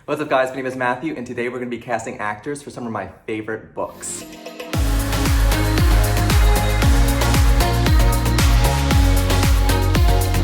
What's up guys, my name is Matthew and today we're going to be casting actors for some of my favorite books.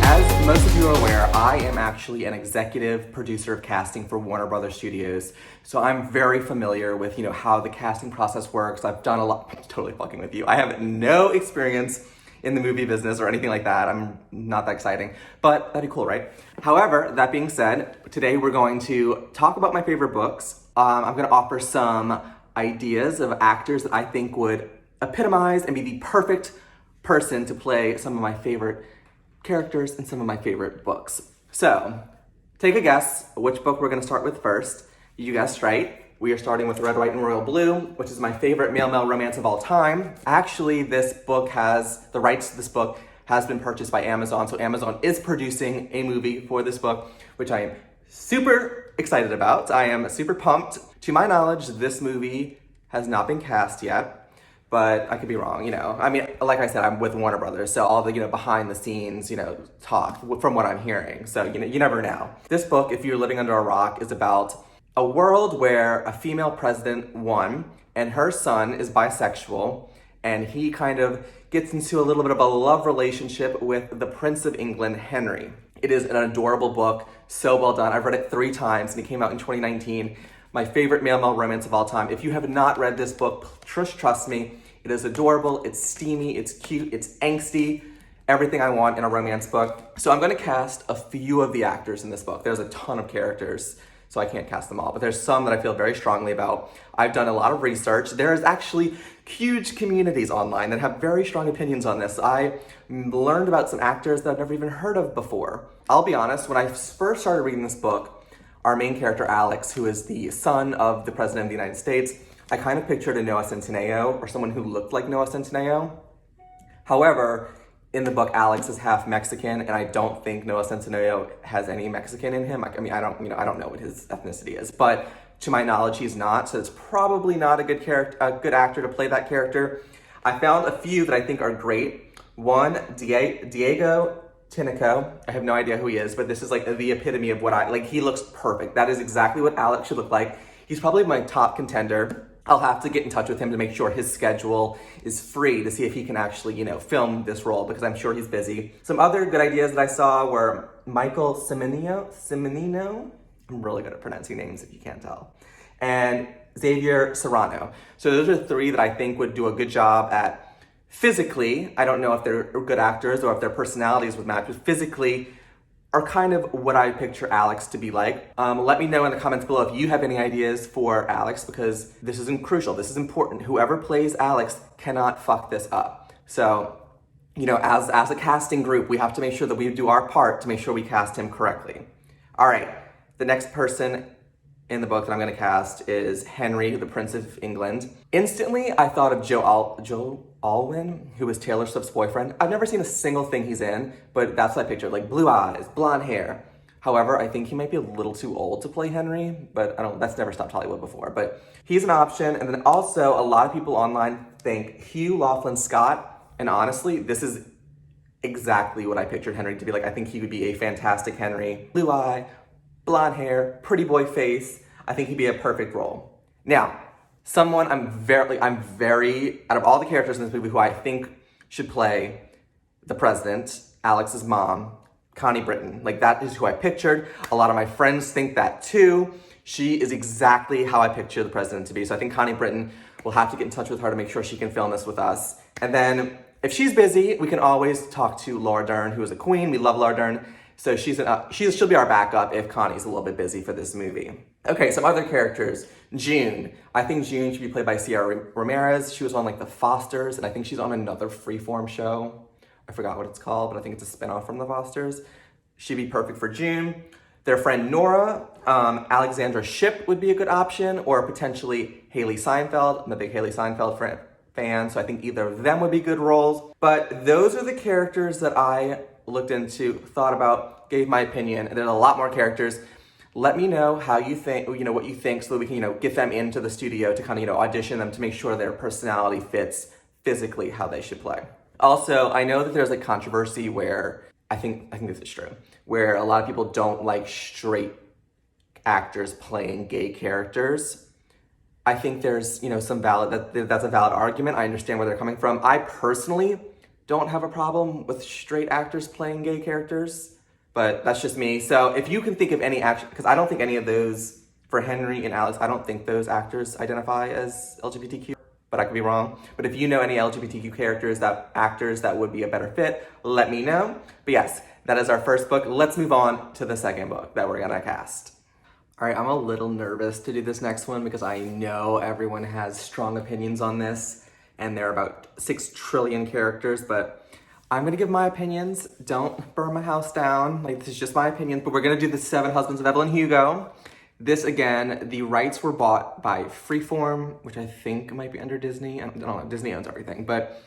As most of you are aware, I am actually an executive producer of casting for Warner Brothers Studios. So I'm very familiar with, how the casting process works. I've done a lot, I'm totally fucking with you. I have no experience in the movie business or anything like that. I'm not that exciting, but that'd be cool, right? However, that being said, today we're going to talk about my favorite books. I'm gonna offer some ideas of actors that I think would epitomize and be the perfect person to play some of my favorite characters in some of my favorite books. So, take a guess which book we're gonna start with first. You guessed right. We are starting with Red, White, and Royal Blue, which is my favorite male-male romance of all time. Actually, the rights to this book has been purchased by Amazon, so Amazon is producing a movie for this book, which I am super excited about. I am super pumped. To my knowledge, this movie has not been cast yet, but I could be wrong, I mean, like I said, I'm with Warner Brothers, so all the, behind the scenes, talk from what I'm hearing. So, you never know. This book, if you're living under a rock, is about a world where a female president won and her son is bisexual and he kind of gets into a little bit of a love relationship with the Prince of England, Henry. It is an adorable book, so well done. I've read it 3 times and it came out in 2019. My favorite male-male romance of all time. If you have not read this book, trust me, it is adorable, it's steamy, it's cute, it's angsty, everything I want in a romance book. So I'm gonna cast a few of the actors in this book. There's a ton of characters, so I can't cast them all, but there's some that I feel very strongly about. I've done a lot of research. There's actually huge communities online that have very strong opinions on this. I learned about some actors that I've never even heard of before. I'll be honest, when I first started reading this book, our main character, Alex, who is the son of the President of the United States, I kind of pictured a Noah Centineo or someone who looked like Noah Centineo. However, in the book, Alex is half Mexican, and I don't think Noah Centineo has any Mexican in him. I don't know what his ethnicity is, but to my knowledge, he's not. So it's probably not a good actor to play that character. I found a few that I think are great. One, Diego Tinoco. I have no idea who he is, but this is like the epitome of what he looks perfect. That is exactly what Alex should look like. He's probably my top contender. I'll have to get in touch with him to make sure his schedule is free to see if he can actually, film this role because I'm sure he's busy. Some other good ideas that I saw were Michael Cimino. I'm really good at pronouncing names if you can't tell. And Xavier Serrano. So those are 3 that I think would do a good job at physically. I don't know if they're good actors or if their personalities would match, but physically are kind of what I picture Alex to be like. Let me know in the comments below if you have any ideas for Alex because this is crucial, this is important. Whoever plays Alex cannot fuck this up. So, as a casting group, we have to make sure that we do our part to make sure we cast him correctly. All right, the next person in the book that I'm gonna cast is Henry, the Prince of England. Instantly, I thought of Joe Alwyn, who was Taylor Swift's boyfriend. I've never seen a single thing he's in, but that's what I pictured, like blue eyes, blonde hair. However, I think he might be a little too old to play Henry, but that's never stopped Hollywood before, but he's an option. And then also, a lot of people online think Hugh Laughlin Scott, and honestly, this is exactly what I pictured Henry to be like. I think he would be a fantastic Henry. Blue eye, blonde hair, pretty boy face. I think he'd be a perfect role. Now, someone I'm very, out of all the characters in this movie who I think should play the president, Alex's mom, Connie Britton. That is who I pictured. A lot of my friends think that too. She is exactly how I picture the president to be. So I think Connie Britton, will have to get in touch with her to make sure she can film this with us. And then if she's busy, we can always talk to Laura Dern, who is a queen. We love Laura Dern. So she'll be our backup if Connie's a little bit busy for this movie. Okay, some other characters. June. I think June should be played by Sierra Ramirez. She was on The Fosters, and I think she's on another Freeform show. I forgot what it's called, but I think it's a spinoff from The Fosters. She'd be perfect for June. Their friend Nora, Alexandra Shipp would be a good option, or potentially Haley Seinfeld. I'm a big Haley Seinfeld fan, so I think either of them would be good roles. But those are the characters that I looked into, thought about, gave my opinion, and there's a lot more characters. Let me know how you think, what you think so that we can, get them into the studio to kind of, audition them to make sure their personality fits physically how they should play. Also, I know that there's controversy where, I think this is true, where a lot of people don't like straight actors playing gay characters. I think there's, some that's a valid argument. I understand where they're coming from. I personally don't have a problem with straight actors playing gay characters, but that's just me. So if you can think of any actor, because I don't think any of those, for Henry and Alex, I don't think those actors identify as LGBTQ, but I could be wrong. But if you know any LGBTQ actors that would be a better fit, let me know. But yes, that is our first book. Let's move on to the second book that we're gonna cast. All right, I'm a little nervous to do this next one because I know everyone has strong opinions on this, and there are about 6 trillion characters, but I'm gonna give my opinions. Don't burn my house down. This is just my opinion, but we're gonna do the 7 Husbands of Evelyn Hugo. This, again, the rights were bought by Freeform, which I think might be under Disney. I don't know, Disney owns everything, but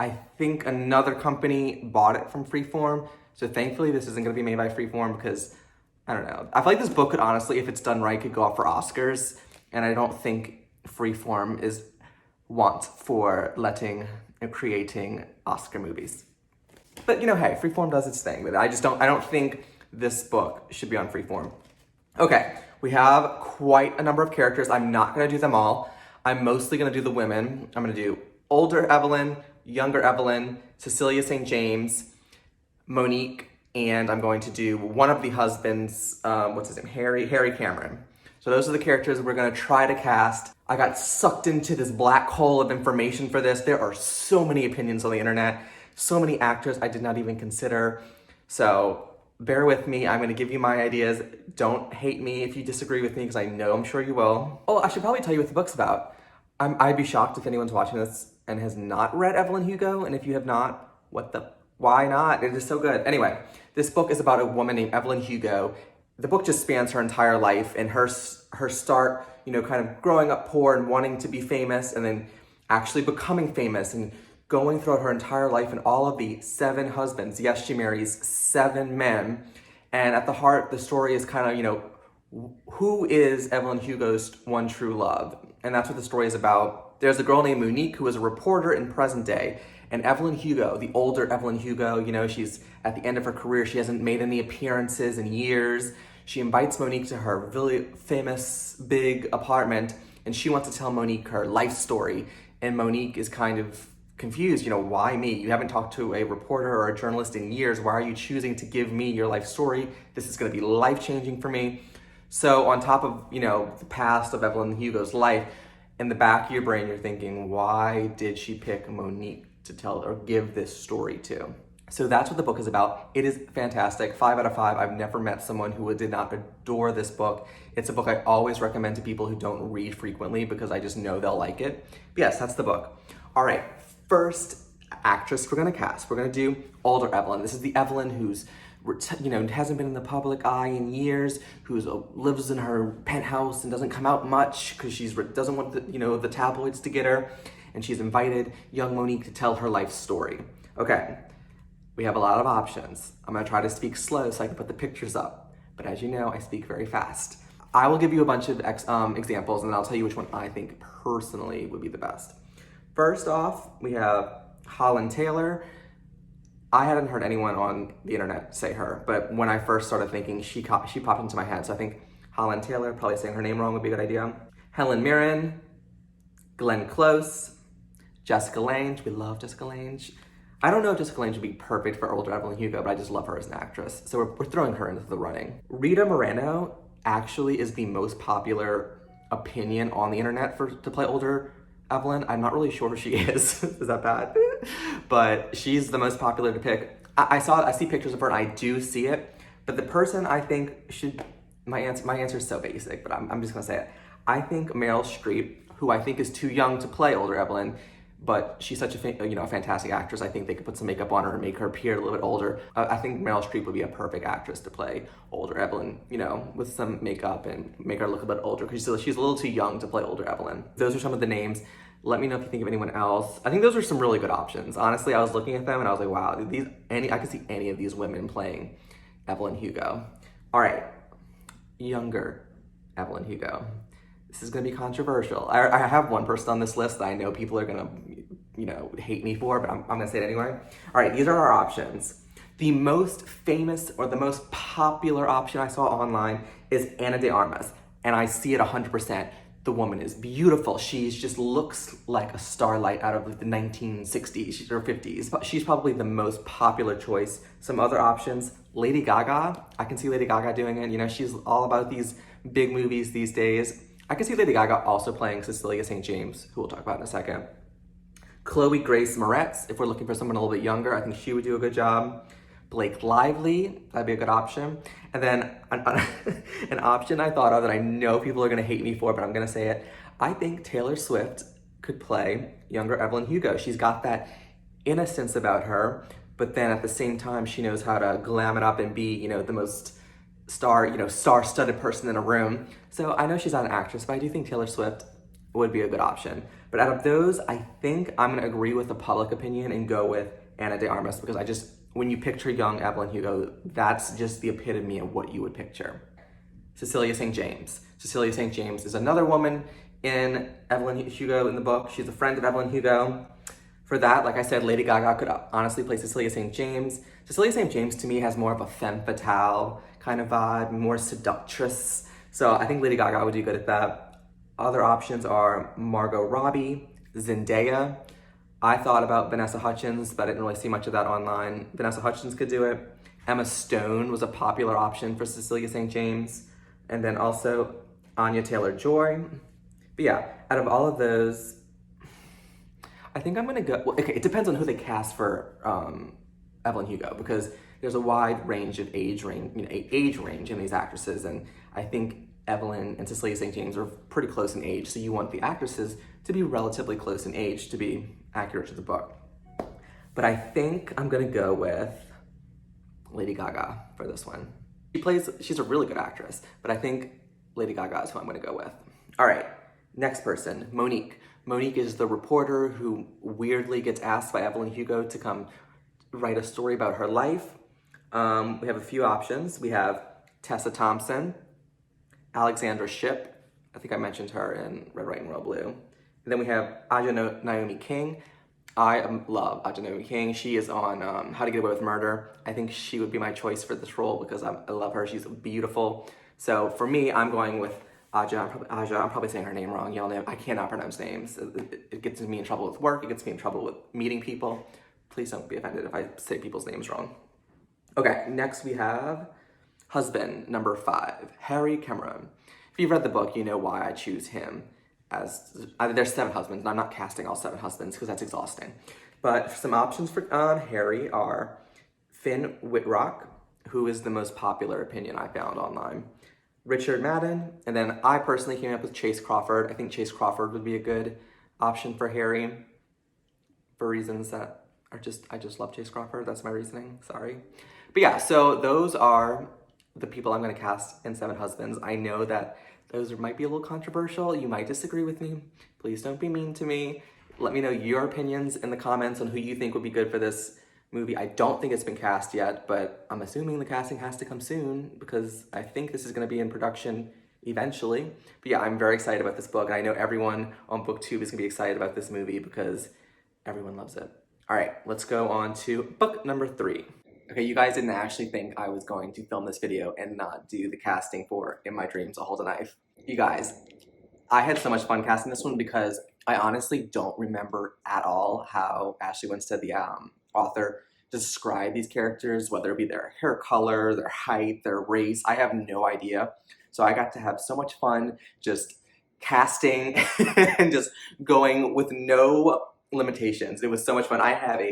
I think another company bought it from Freeform. So thankfully this isn't gonna be made by Freeform because, I don't know. I feel like this book could honestly, if it's done right, could go up for Oscars. And I don't think Freeform is want for creating Oscar movies. But hey, Freeform does its thing. But I don't think this book should be on Freeform. Okay, we have quite a number of characters. I'm not gonna do them all. I'm mostly gonna do the women. I'm gonna do older Evelyn, younger Evelyn, Cecilia St. James, Monique, and I'm going to do one of the husbands, what's his name? Harry Cameron. So those are the characters we're gonna try to cast. I got sucked into this black hole of information for this. There are so many opinions on the internet, so many actors I did not even consider. So bear with me, I'm gonna give you my ideas. Don't hate me if you disagree with me, because I know I'm sure you will. Oh, I should probably tell you what the book's about. I'd be shocked if anyone's watching this and has not read Evelyn Hugo, and if you have not, why not? It is so good. Anyway, this book is about a woman named Evelyn Hugo. The book just spans her entire life and her start, kind of growing up poor and wanting to be famous and then actually becoming famous and going throughout her entire life and all of the 7 husbands. Yes, she marries 7 men. And at the heart, the story is kind of, who is Evelyn Hugo's one true love? And that's what the story is about. There's a girl named Monique who is a reporter in present day. And Evelyn Hugo, the older Evelyn Hugo, she's at the end of her career. She hasn't made any appearances in years. She invites Monique to her really famous big apartment, and she wants to tell Monique her life story. And Monique is kind of confused, why me? You haven't talked to a reporter or a journalist in years. Why are you choosing to give me your life story? This is gonna be life-changing for me. So on top of, the past of Evelyn Hugo's life, in the back of your brain, you're thinking, why did she pick Monique to tell or give this story to? So that's what the book is about. It is fantastic, 5 out of 5. I've never met someone who did not adore this book. It's a book I always recommend to people who don't read frequently because I just know they'll like it. But yes, that's the book. All right, first actress we're gonna cast. We're gonna do older Evelyn. This is the Evelyn who's hasn't been in the public eye in years, who lives in her penthouse and doesn't come out much because she doesn't want the tabloids to get her. And she's invited young Monique to tell her life story. Okay, we have a lot of options. I'm gonna try to speak slow so I can put the pictures up. But as you know, I speak very fast. I will give you a bunch of examples and then I'll tell you which one I think personally would be the best. First off, we have Holland Taylor. I hadn't heard anyone on the internet say her, but when I first started thinking, she popped into my head. So I think Holland Taylor, probably saying her name wrong would be a good idea. Helen Mirren, Glenn Close, Jessica Lange. We love Jessica Lange. I don't know if Jessica Lange would be perfect for older Evelyn Hugo, but I just love her as an actress. So we're throwing her into the running. Rita Moreno actually is the most popular opinion on the internet to play older Evelyn. I'm not really sure who she is. Is that bad? But she's the most popular to pick. I see pictures of her and I do see it, but the person I think should, my answer is so basic, but I'm just gonna say it. I think Meryl Streep, who I think is too young to play older Evelyn, but she's such a fantastic actress. I think they could put some makeup on her and make her appear a little bit older. I think Meryl Streep would be a perfect actress to play older Evelyn, with some makeup and make her look a bit older because she's a little too young to play older Evelyn. Those are some of the names. Let me know if you think of anyone else. I think those are some really good options. Honestly, I was looking at them and I was like, wow, I could see any of these women playing Evelyn Hugo. All right, younger Evelyn Hugo. This is gonna be controversial. I have one person on this list that I know people are gonna, hate me for, but I'm gonna say it anyway. All right, these are our options. The most famous or the most popular option I saw online is Ana de Armas, and I see it 100%. The woman is beautiful. She just looks like a starlight out of the 1960s or 50s. But she's probably the most popular choice. Some other options, Lady Gaga. I can see Lady Gaga doing it. You know, she's all about these big movies these days. I can see Lady Gaga also playing Cecilia St. James, who we'll talk about in a second. Chloe Grace Moretz, if we're looking for someone a little bit younger, I think she would do a good job. Blake Lively, that'd be a good option. And then an option I thought of that I know people are gonna hate me for, but I'm gonna say it. I think Taylor Swift could play younger Evelyn Hugo. She's got that innocence about her, but then at the same time, she knows how to glam it up and be, you know, the most star-studded person in a room. So I know she's not an actress, but I do think Taylor Swift would be a good option. But out of those, I think I'm gonna agree with the public opinion and go with Ana de Armas, because when you picture young Evelyn Hugo, that's just the epitome of what you would picture. Cecilia St. James. Cecilia St. James is another woman in Evelyn Hugo in the book. She's a friend of Evelyn Hugo. For that, like I said, Lady Gaga could honestly play Cecilia St. James. Cecilia St. James to me has more of a femme fatale kind of vibe, more seductress. So I think Lady Gaga would do good at that. Other options are Margot Robbie, Zendaya. I thought about Vanessa Hudgens, but I didn't really see much of that online. Vanessa Hudgens could do it. Emma Stone was a popular option for Cecilia St. James. And then also Anya Taylor-Joy. But yeah, out of all of those, I think I'm gonna go, well, okay, it depends on who they cast for Evelyn Hugo, because there's a wide range of age range in these actresses, and I think Evelyn and Cecilia St. James are pretty close in age, so you want the actresses to be relatively close in age to be accurate to the book. But I think I'm gonna go with Lady Gaga for this one. She's a really good actress, but I think Lady Gaga is who I'm gonna go with. All right, next person, Monique. Monique is the reporter who weirdly gets asked by Evelyn Hugo to come write a story about her life. We have a few options. We have Tessa Thompson, Alexandra Shipp. I think I mentioned her in Red, White, and Royal Blue. And then we have Aja Naomi King. I love Aja Naomi King. She is on How to Get Away with Murder. I think she would be my choice for this role because I love her. She's beautiful. So for me, I'm going with Aja. I'm probably saying her name wrong. Y'all know I cannot pronounce names. It gets me in trouble with work. It gets me in trouble with meeting people. Please don't be offended if I say people's names wrong. Okay, next we have husband number 5, Harry Cameron. If you've read the book, you know why I choose him there's 7 husbands, and I'm not casting all 7 husbands because that's exhausting. But some options for Harry are Finn Wittrock, who is the most popular opinion I found online, Richard Madden, and then I personally came up with Chase Crawford. I think Chase Crawford would be a good option for Harry for reasons that are I just love Chase Crawford. That's my reasoning, sorry. But yeah, so those are the people I'm gonna cast in 7 Husbands. I know that those might be a little controversial. You might disagree with me. Please don't be mean to me. Let me know your opinions in the comments on who you think would be good for this movie. I don't think it's been cast yet, but I'm assuming the casting has to come soon because I think this is gonna be in production eventually. But yeah, I'm very excited about this book, and I know everyone on BookTube is gonna be excited about this movie because everyone loves it. All right, let's go on to book number 3. Okay, you guys didn't actually think I was going to film this video and not do the casting for In My Dreams, I'll Hold a Knife. You guys, I had so much fun casting this one because I honestly don't remember at all how Ashley Winstead, the author, described these characters, whether it be their hair color, their height, their race. I have no idea. So I got to have so much fun just casting and just going with no limitations. It was so much fun. I have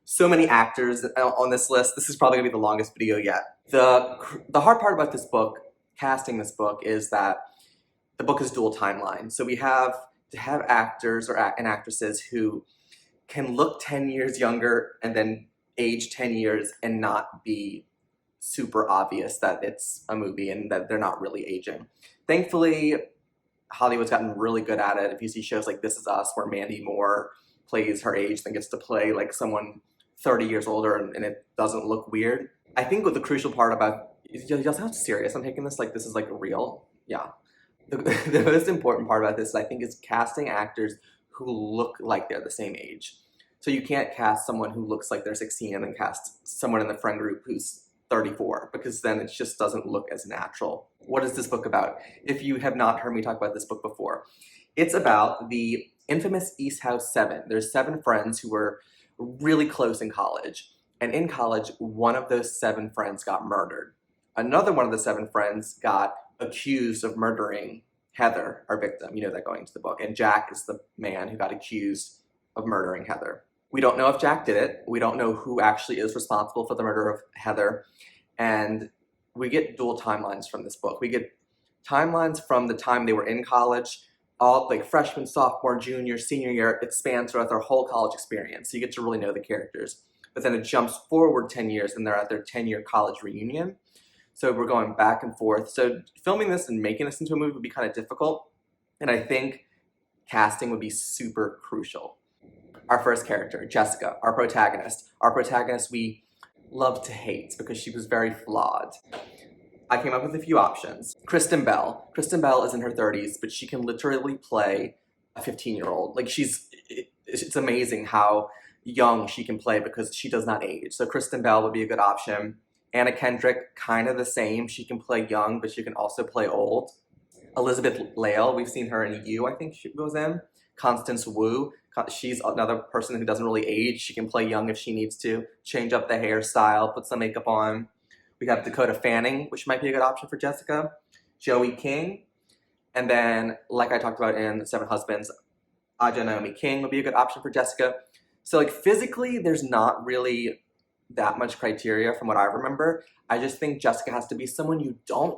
so many actors on this list. This is probably gonna be the longest video yet. The hard part about this book, casting this book, is that the book is dual timeline. So we have to have actors and actresses who can look 10 years younger and then age 10 years and not be super obvious that it's a movie and that they're not really aging. Thankfully, Hollywood's gotten really good at it. If you see shows like This Is Us, where Mandy Moore plays her age, then gets to play like someone 30 years older and it doesn't look weird. I think what the crucial part about, y'all sound serious, I'm taking this like this is like real. Yeah. The most important part about this, I think, is casting actors who look like they're the same age. So you can't cast someone who looks like they're 16 and then cast someone in the friend group who's 34, because then it just doesn't look as natural. What is this book about? If you have not heard me talk about this book before, it's about the infamous East House 7. There's 7 friends who were really close in college. And in college, one of those 7 friends got murdered. Another one of the 7 friends got accused of murdering Heather, our victim. You know that going into the book. And Jack is the man who got accused of murdering Heather. We don't know if Jack did it. We don't know who actually is responsible for the murder of Heather. And we get dual timelines from this book. We get timelines from the time they were in college, all like freshman, sophomore, junior, senior year. It spans throughout their whole college experience. So you get to really know the characters. But then it jumps forward 10 years and they're at their 10-year college reunion. So we're going back and forth. So filming this and making this into a movie would be kind of difficult. And I think casting would be super crucial. Our first character, Jessica, our protagonist. Our protagonist we love to hate because she was very flawed. I came up with a few options. Kristen Bell. Kristen Bell is in her 30s, but she can literally play a 15-year-old. Like it's amazing how young she can play because she does not age. So Kristen Bell would be a good option. Anna Kendrick, kind of the same. She can play young, but she can also play old. Elizabeth Lail, we've seen her in You, I think she goes in. Constance Wu, she's another person who doesn't really age. She can play young if she needs to, change up the hairstyle, put some makeup on. We have Dakota Fanning, which might be a good option for Jessica. Joey King. And then, like I talked about in Seven Husbands, Aja Naomi King would be a good option for Jessica. So like physically, there's not really that much criteria from what I remember. I just think Jessica has to be someone you don't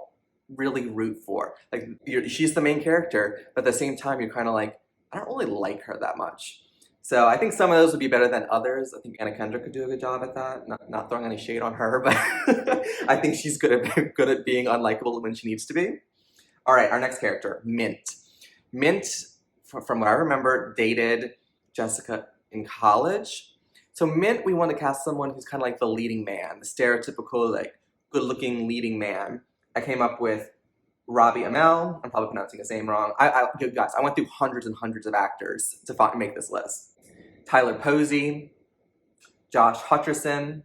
really root for. Like she's the main character, but at the same time, you're kind of like, I don't really like her that much. So I think some of those would be better than others. I think Anna Kendrick could do a good job at that. Not throwing any shade on her, but I think she's good at being unlikable when she needs to be. All right, our next character, Mint. Mint, from what I remember, dated Jessica in college. So Mint, we want to cast someone who's kind of like the leading man, the stereotypical, like, good-looking leading man. I came up with Robbie Amell. I'm probably pronouncing his name wrong. Guys, I went through hundreds and hundreds of actors to make this list. Tyler Posey, Josh Hutcherson.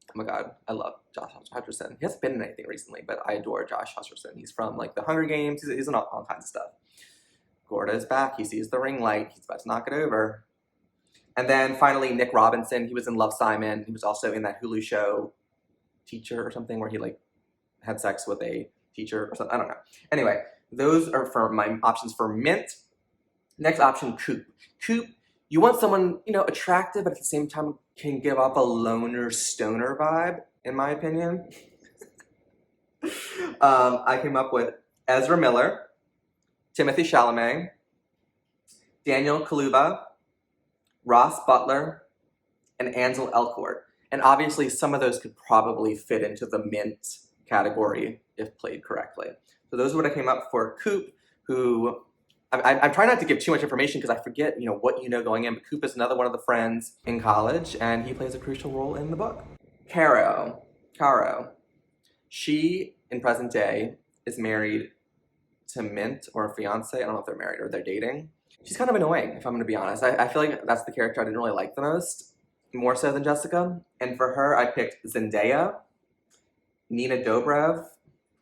Oh my God, I love Josh Hutcherson. He hasn't been in anything recently, but I adore Josh Hutcherson. He's from like the Hunger Games. He's in all kinds of stuff. Gorda is back. He sees the ring light. He's about to knock it over. And then finally, Nick Robinson. He was in Love, Simon. He was also in that Hulu show, Teacher or something, where he like had sex with a teacher or something. I don't know. Anyway, those are for my options for Mint. Next option, Coop. Coop, you want someone, attractive, but at the same time can give off a loner stoner vibe, in my opinion. I came up with Ezra Miller, Timothy Chalamet, Daniel Kaluuya, Ross Butler, and Ansel Elgort. And obviously some of those could probably fit into the Mint category if played correctly. So those are what I came up for. Coop, who I'm trying not to give too much information because I forget, what going in, but Coop is another one of the friends in college, and he plays a crucial role in the book. Caro, she, in present day, is married to Mint, or a fiance. I don't know if they're married or they're dating. She's kind of annoying, if I'm going to be honest. I feel like that's the character I didn't really like the most, more so than Jessica. And for her, I picked Zendaya, Nina Dobrev,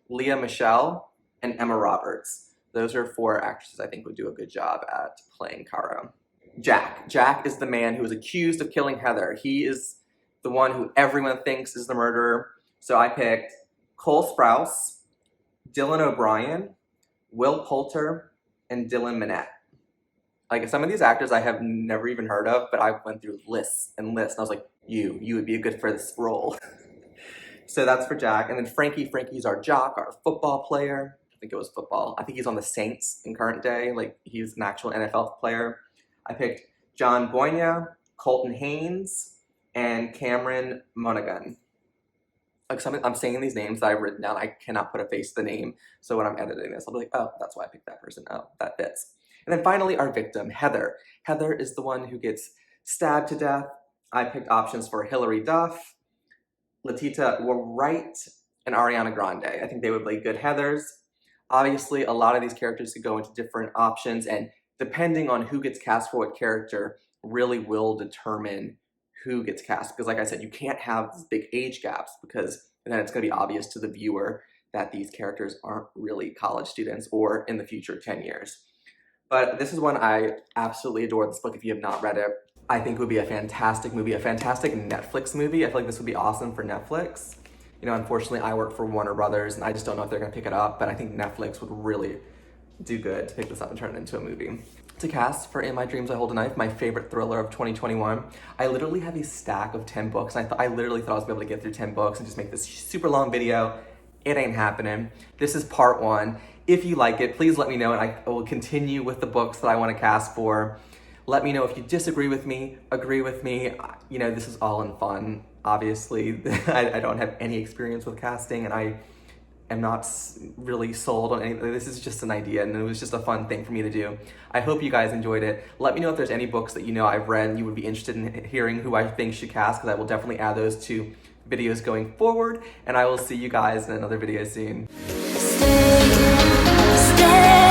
Leah Michele, and Emma Roberts. Those are 4 actresses I think would do a good job at playing Caro. Jack. Jack is the man who was accused of killing Heather. He is the one who everyone thinks is the murderer. So I picked Cole Sprouse, Dylan O'Brien, Will Poulter, and Dylan Minnette. Like, some of these actors I have never even heard of, but I went through lists and lists, and I was like, you would be good for this role. So that's for Jack. And then Frankie's our jock, our football player. I think it was football. I think he's on the Saints in current day. Like, he's an actual NFL player. I picked John Boyna, Colton Haynes, and Cameron Monaghan. Like, I'm saying these names that I've written down. I cannot put a face to the name. So when I'm editing this, I'll be like, oh, that's why I picked that person. Oh, that fits. And then finally, our victim, Heather. Heather is the one who gets stabbed to death. I picked options for Hilary Duff, Letitia Wright, and Ariana Grande. I think they would play good Heathers. Obviously, a lot of these characters could go into different options, and depending on who gets cast for what character, really will determine who gets cast. Because like I said, you can't have these big age gaps, because then it's going to be obvious to the viewer that these characters aren't really college students, or in the future 10 years. But this is one I absolutely adore. This book, if you have not read it, I think would be a fantastic movie, a fantastic Netflix movie. I feel like this would be awesome for Netflix. You know, unfortunately, I work for Warner Brothers, and I just don't know if they're gonna pick it up, but I think Netflix would really do good to pick this up and turn it into a movie. To cast for In My Dreams I Hold a Knife, my favorite thriller of 2021, I literally have a stack of 10 books, and I literally thought I was gonna be able to get through 10 books and just make this super long video. It ain't happening. This is part one. If you like it, please let me know, and I will continue with the books that I want to cast for. Let me know if you disagree with me, agree with me. You know, this is all in fun. Obviously, I don't have any experience with casting, and I am not really sold on anything. This is just an idea, and it was just a fun thing for me to do. I hope you guys enjoyed it. Let me know if there's any books that you know I've read and you would be interested in hearing who I think should cast, because I will definitely add those to videos going forward, and I will see you guys in another video soon. Stay.